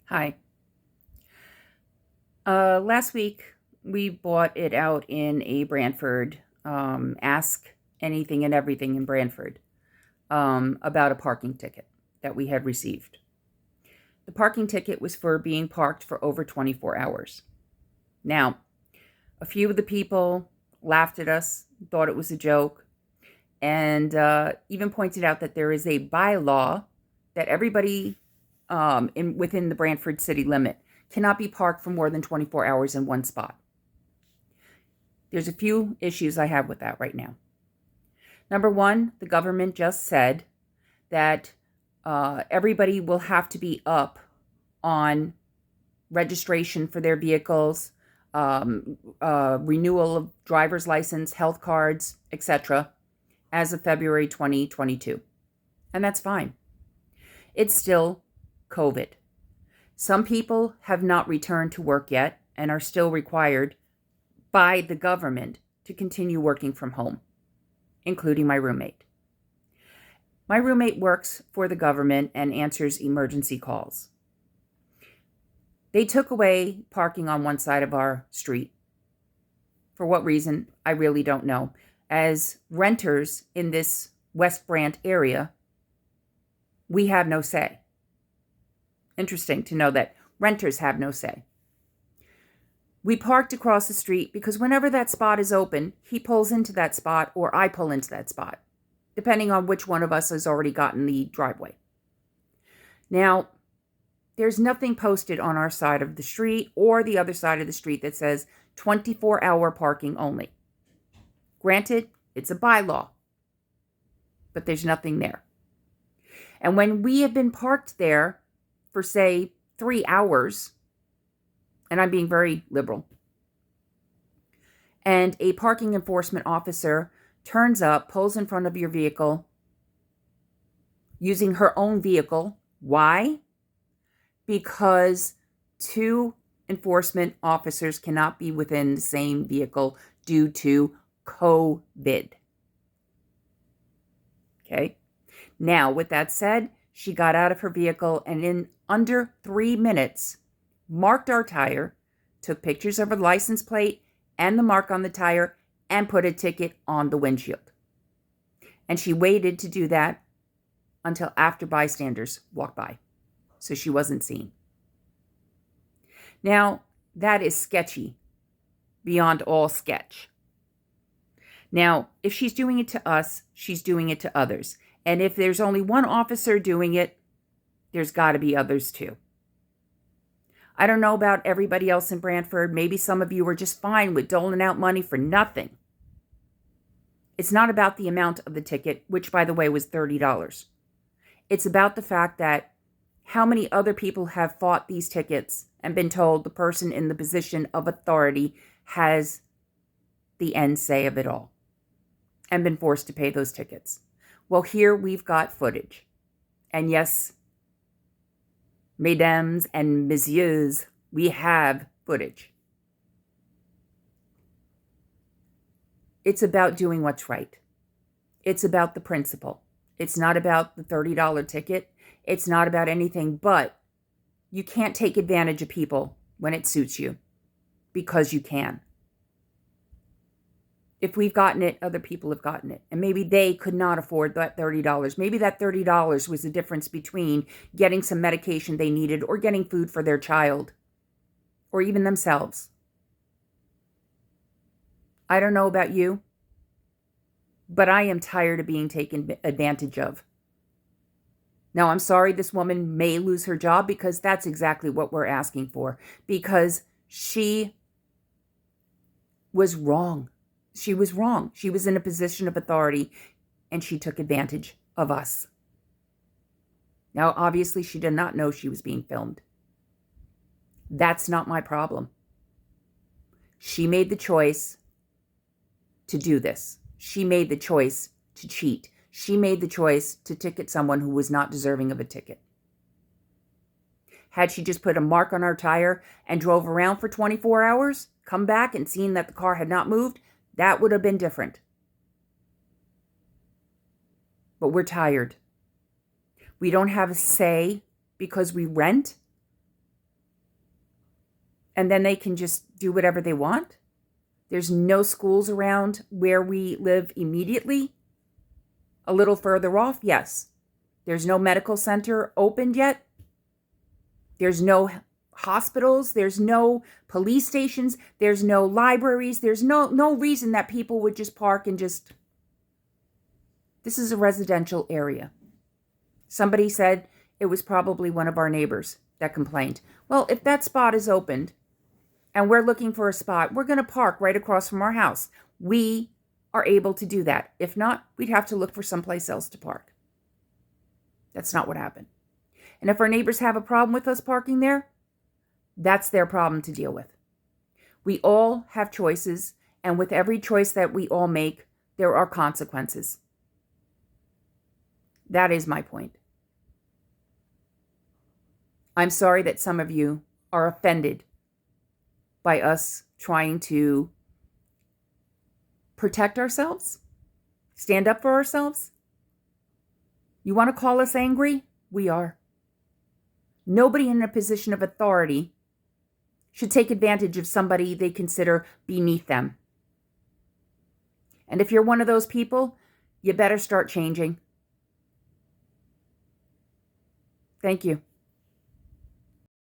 Hi. Last week we bought it out in a Brantford, Ask Anything and Everything in Brantford, about a parking ticket that we had received. The parking ticket was for being parked for over 24 hours. Now, a few of the people laughed at us, thought it was a joke, and even pointed out that there is a bylaw that everybody within the Brantford city limit cannot be parked for more than 24 hours in one spot. There's a few issues I have with that right now. Number one, the government just said that everybody will have to be up on registration for their vehicles, renewal of driver's license, health cards, etc., as of February 2022. And that's fine. It's still COVID. Some people have not returned to work yet and are still required by the government to continue working from home, including my roommate. My roommate works for the government and answers emergency calls. They took away parking on one side of our street. For what reason, I really don't know. As renters in this West Brant area, we have no say. Interesting to know that renters have no say. We parked across the street because whenever that spot is open, he pulls into that spot or I pull into that spot, depending on which one of us has already gotten the driveway. Now, there's nothing posted on our side of the street or the other side of the street that says 24-hour parking only. Granted, it's a bylaw, but there's nothing there. And when we have been parked there for, say, 3 hours, and I'm being very liberal, and a parking enforcement officer turns up, pulls in front of your vehicle, using her own vehicle. Why? Because two enforcement officers cannot be within the same vehicle due to COVID. Okay? Now, with that said, she got out of her vehicle and in under 3 minutes marked our tire, took pictures of her license plate and the mark on the tire, and put a ticket on the windshield. And she waited to do that until after bystanders walked by, so she wasn't seen. Now, that is sketchy beyond all sketch. Now, if she's doing it to us, she's doing it to others. And if there's only one officer doing it, there's got to be others too. I don't know about everybody else in Brantford. Maybe some of you are just fine with doling out money for nothing. It's not about the amount of the ticket, which, by the way, was $30. It's about the fact that how many other people have fought these tickets and been told the person in the position of authority has the end say of it all and been forced to pay those tickets. Well, here we've got footage. And yes, mesdames and messieurs, we have footage. It's about doing what's right. It's about the principle. It's not about the $30 ticket. It's not about anything, but you can't take advantage of people when it suits you, because you can. If we've gotten it, other people have gotten it. And maybe they could not afford that $30. Maybe that $30 was the difference between getting some medication they needed or getting food for their child or even themselves. I don't know about you, but I am tired of being taken advantage of. Now, I'm sorry this woman may lose her job, because that's exactly what we're asking for, because she was wrong. She was wrong. She was in a position of authority, and she took advantage of us. Now, obviously, she did not know she was being filmed. That's not my problem. She made the choice to do this. She made the choice to cheat. She made the choice to ticket someone who was not deserving of a ticket. Had she just put a mark on our tire and drove around for 24 hours, come back and seen that the car had not moved, that would have been different. But we're tired. We don't have a say because we rent. and then they can just do whatever they want? There's no schools around where we live immediately. A little further off, yes. There's no medical center opened yet. There's no hospitals. There's no police stations. There's no libraries. There's no reason that people would just park and just... This is a residential area. Somebody said it was probably one of our neighbors that complained. Well, if that spot is opened and we're looking for a spot, we're going to park right across from our house. We are able to do that. If not, we'd have to look for someplace else to park. That's not what happened. And if our neighbors have a problem with us parking there, that's their problem to deal with. We all have choices, and with every choice that we all make, there are consequences. That is my point. I'm sorry that some of you are offended by us trying to protect ourselves, stand up for ourselves. You want to call us angry? We are. Nobody in a position of authority should take advantage of somebody they consider beneath them. And if you're one of those people, you better start changing. Thank you.